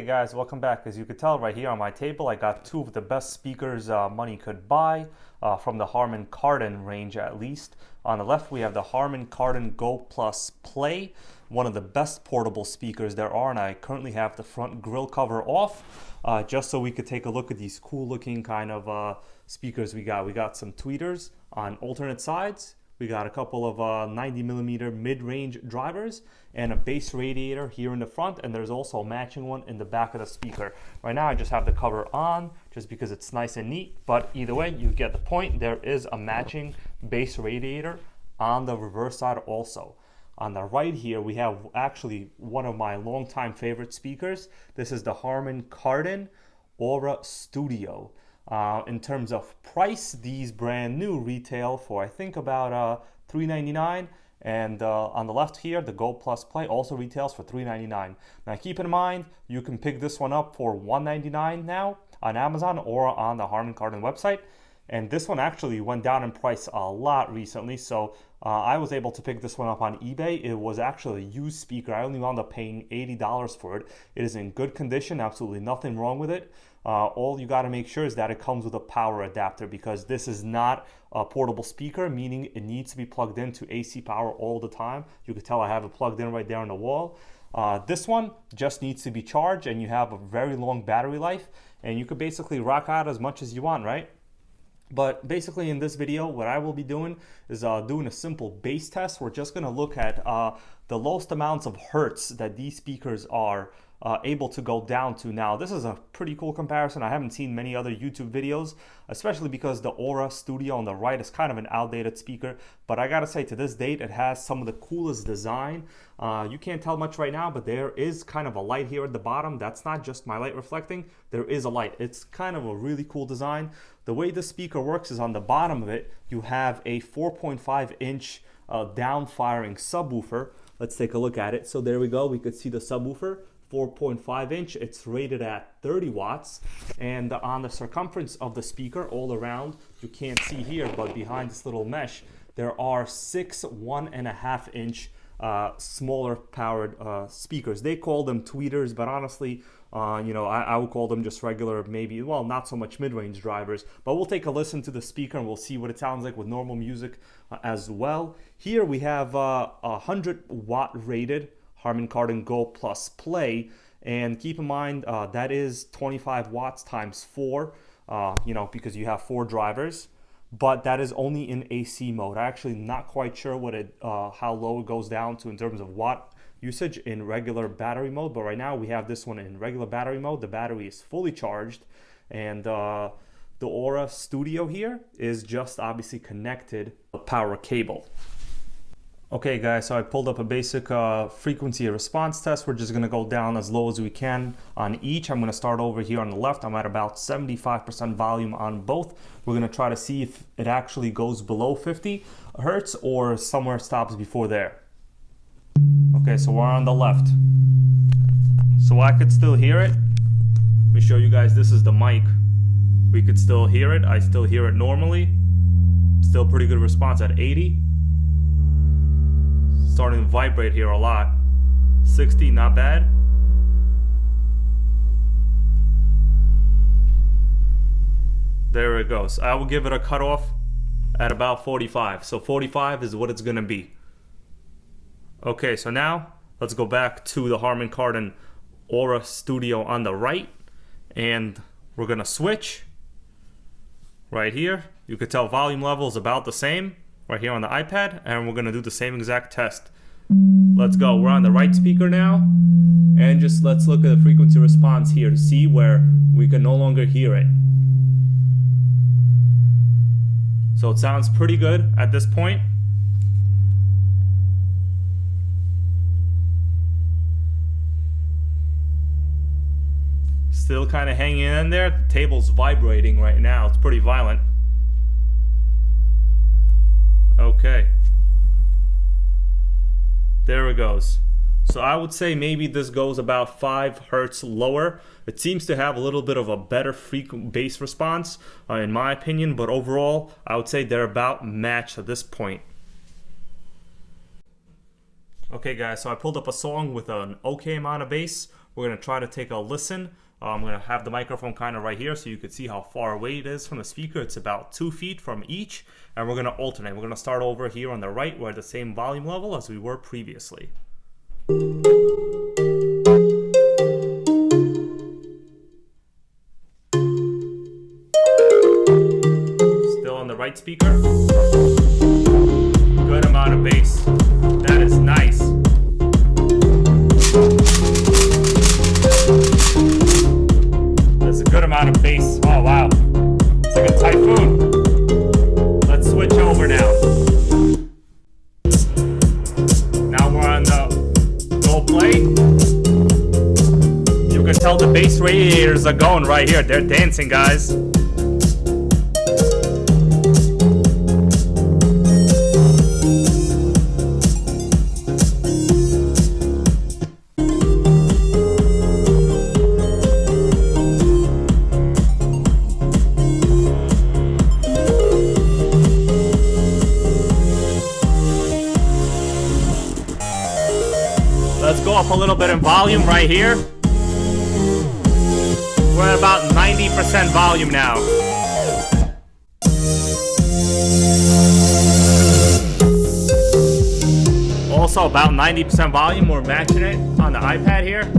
guys, welcome back. As you can tell right here on my table, I got two of the best speakers money could buy from the Harmon Kardon range at least. On the left we have the Harmon Kardon Go Plus Play, one of the best portable speakers there are, and I currently have the front grill cover off just so we could take a look at these cool looking kind of speakers we got. We got some tweeters on alternate sides. We got a couple of 90mm mid-range drivers and a bass radiator here in the front, and there's also a matching one in the back of the speaker. Right now I just have the cover on just because it's nice and neat, but either way you get the point. There is a matching bass radiator on the reverse side also. On the right here we have actually one of my longtime favorite speakers. This is the Harmon Kardon Aura Studio. In terms of price, these brand new retail for I think about $399, and on the left here the Go Plus Play also retails for $399. Now keep in mind you can pick this one up for $199 now on Amazon or on the Harmon Kardon website, and this one actually went down in price a lot recently, so I was able to pick this one up on eBay. It was actually a used speaker. I only wound up paying $80 for it. It is in good condition, absolutely nothing wrong with it. All you got to make sure is that it comes with a power adapter, because this is not a portable speaker, meaning it needs to be plugged into AC power all the time. You can tell I have it plugged in right there on the wall. This one just needs to be charged, and you have a very long battery life, and you could basically rock out as much as you want, right? But basically in this video, what I will be doing is doing a simple bass test. We're just going to look at the lowest amounts of hertz that these speakers are able to go down to. Now, this is a pretty cool comparison. I haven't seen many other YouTube videos, especially because the Aura Studio on the right is kind of an outdated speaker. But I gotta say, to this date, it has some of the coolest design. You can't tell much right now, but there is kind of a light here at the bottom. That's not just my light reflecting. There is a light. It's kind of a really cool design. The way the speaker works is on the bottom of it, you have a 4.5-inch down-firing subwoofer. Let's take a look at it. So there we go. We could see the subwoofer. 4.5-inch, it's rated at 30 watts, and on the circumference of the speaker all around, you can't see here, but behind this little mesh there are 6 1.5-inch smaller powered speakers. They call them tweeters, but honestly I would call them just regular, maybe, well, not so much mid-range drivers. But we'll take a listen to the speaker and we'll see what it sounds like with normal music as well. Here we have a 100-watt rated Harmon Kardon Go Plus Play, and keep in mind that is 25 watts times 4, because you have 4 drivers, but that is only in AC mode. I'm actually not quite sure what how low it goes down to in terms of watt usage in regular battery mode, but right now we have this one in regular battery mode. The battery is fully charged, and the Aura Studio here is just obviously connected a power cable. Okay guys, so I pulled up a basic frequency response test. We're just gonna go down as low as we can on each. I'm gonna start over here on the left. I'm at about 75% volume on both. We're gonna try to see if it actually goes below 50 hertz or somewhere stops before there. Okay, so we're on the left. So I could still hear it. Let me show you guys, this is the mic. We could still hear it. I still hear it normally. Still pretty good response at 80. Starting to vibrate here a lot. 60, not bad. There it goes. I will give it a cutoff at about 45. So 45 is what it's gonna be. Okay, so now let's go back to the Harmon Kardon Aura Studio on the right, and we're gonna switch right here. You could tell volume level is about the same right here on the iPad, and we're gonna do the same exact test. Let's go. We're on the right speaker now, and just let's look at the frequency response here to see where we can no longer hear it. So it sounds pretty good at this point. Still kind of hanging in there. The table's vibrating right now. It's pretty violent. Okay. There it goes. So I would say maybe this goes about 5 hertz lower. It seems to have a little bit of a better bass response, in my opinion, but overall, I would say they're about matched at this point. Okay guys, so I pulled up a song with an okay amount of bass. We're going to try to take a listen. I'm going to have the microphone kind of right here so you can see how far away it is from the speaker. It's about 2 feet from each, and we're going to alternate. We're going to start over here on the right. We're at the same volume level as we were previously. Still on the right speaker. Good amount of bass. That is nice. That's a good amount of bass. Oh wow. It's like a typhoon. Let's switch over now. Now we're on the Go Play. You can tell the bass radiators are going right here. They're dancing, guys. Let's go up a little bit in volume right here. We're at about 90% volume now. Also about 90% volume. We're matching it on the iPad here.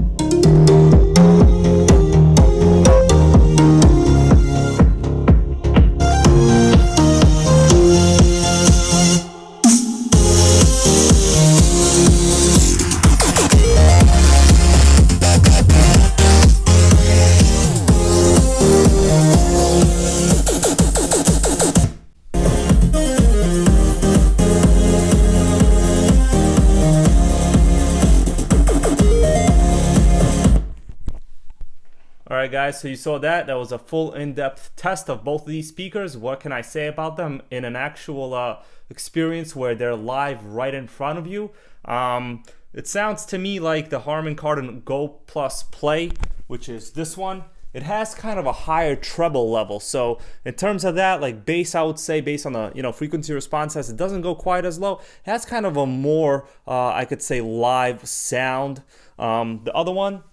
Alright guys, so you saw that. That was a full in-depth test of both of these speakers. What can I say about them in an actual experience where they're live right in front of you? It sounds to me like the Harmon Kardon Go Plus Play, which is this one. It has kind of a higher treble level. So in terms of that, like bass, I would say based on the frequency response test, it doesn't go quite as low. It has kind of a more, I could say, live sound. The other one,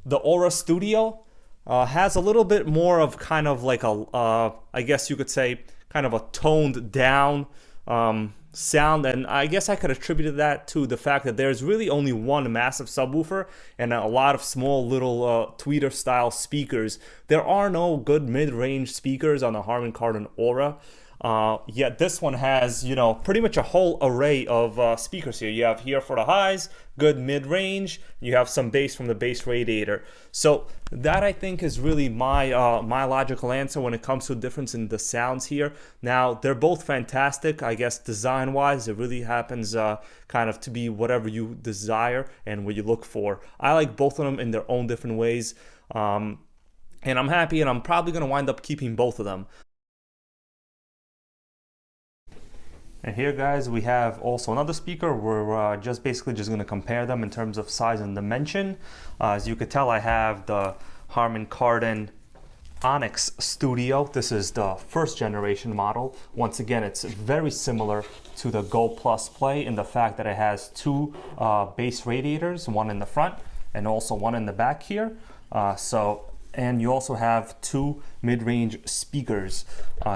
the Aura Studio, has a little bit more of kind of like a, I guess you could say, kind of a toned down sound. And I guess I could attribute that to the fact that there's really only one massive subwoofer and a lot of small little tweeter style speakers. There are no good mid-range speakers on the Harmon Kardon Aura. Yet this one has, pretty much a whole array of speakers here. You have here for the highs, good mid-range. You have some bass from the bass radiator. So that I think is really my my logical answer when it comes to the difference in the sounds here. Now they're both fantastic. I guess design-wise, it really happens kind of to be whatever you desire and what you look for. I like both of them in their own different ways, and I'm happy, and I'm probably going to wind up keeping both of them. And here, guys, we have also another speaker. We're just basically going to compare them in terms of size and dimension. As you could tell, I have the Harmon Kardon Onyx Studio. This is the first generation model. Once again, it's very similar to the Go Plus Play in the fact that it has two bass radiators, one in the front and also one in the back here. And you also have two mid-range speakers.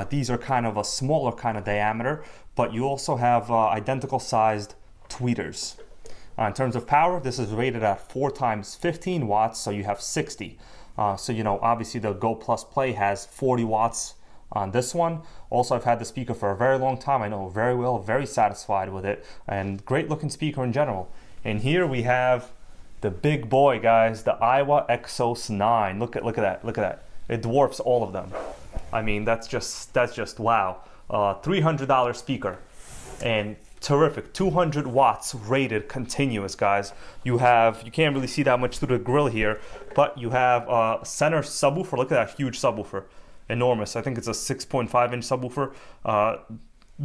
These are kind of a smaller kind of diameter, but you also have identical sized tweeters. In terms of power, this is rated at 4 times 15 watts, so you have 60. So obviously the Go Plus Play has 40 watts on this one. Also, I've had the speaker for a very long time. I know very well, very satisfied with it, and great looking speaker in general. And here we have the big boy, guys, the Iowa Exos 9. Look at that. It dwarfs all of them. I mean, that's just wow. $300 speaker and terrific. 200 watts rated continuous, guys. You can't really see that much through the grill here, but you have a center subwoofer. Look at that huge subwoofer, enormous. I think it's a 6.5 inch subwoofer.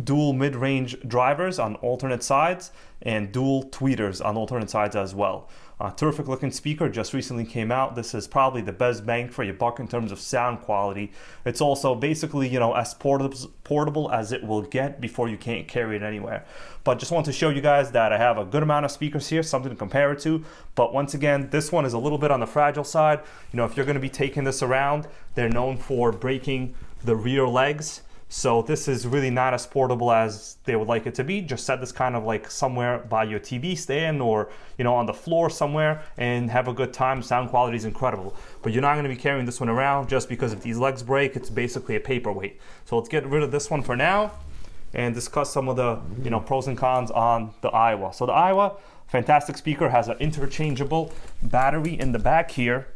dual mid-range drivers on alternate sides and dual tweeters on alternate sides as well. Terrific looking speaker, just recently came out. This is probably the best bang for your buck in terms of sound quality. It's also basically, you know, as portable as it will get before you can't carry it anywhere. But just want to show you guys that I have a good amount of speakers here, something to compare it to. But once again, this one is a little bit on the fragile side. You know, if you're going to be taking this around, they're known for breaking the rear legs. So this is really not as portable as they would like it to be. Just set this kind of like somewhere by your TV stand or, you know, on the floor somewhere and have a good time. Sound quality is incredible. But you're not going to be carrying this one around just because if these legs break, it's basically a paperweight. So let's get rid of this one for now and discuss some of the, you know, pros and cons on the Iowa. So the Iowa, fantastic speaker, has an interchangeable battery in the back here.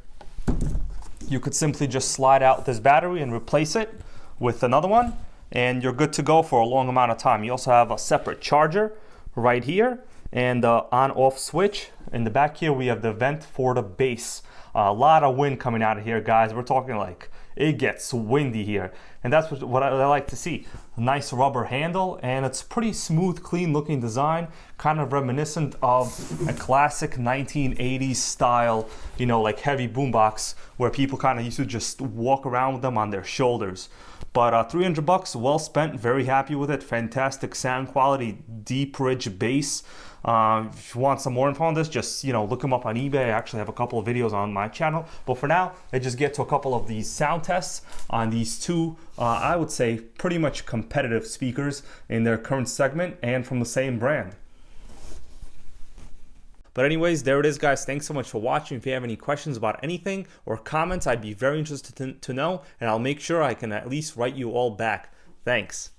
You could simply just slide out this battery and replace it with another one, and you're good to go for a long amount of time. You also have a separate charger right here and the on-off switch. In the back here, we have the vent for the bass. A lot of wind coming out of here, guys. We're talking like it gets windy here, and that's what I like to see. A nice rubber handle, and it's pretty smooth, clean looking design, kind of reminiscent of a classic 1980s style, you know, like heavy boombox where people kind of used to just walk around with them on their shoulders. But $300, well spent, very happy with it. Fantastic sound quality, deep, rich bass. If you want some more info on this, just, you know, look them up on eBay. I actually have a couple of videos on my channel. But for now, let's just get to a couple of these sound tests on these two, I would say, pretty much competitive speakers in their current segment and from the same brand. But anyways, there it is, guys. Thanks so much for watching. If you have any questions about anything or comments, I'd be very interested to know, and I'll make sure I can at least write you all back. Thanks.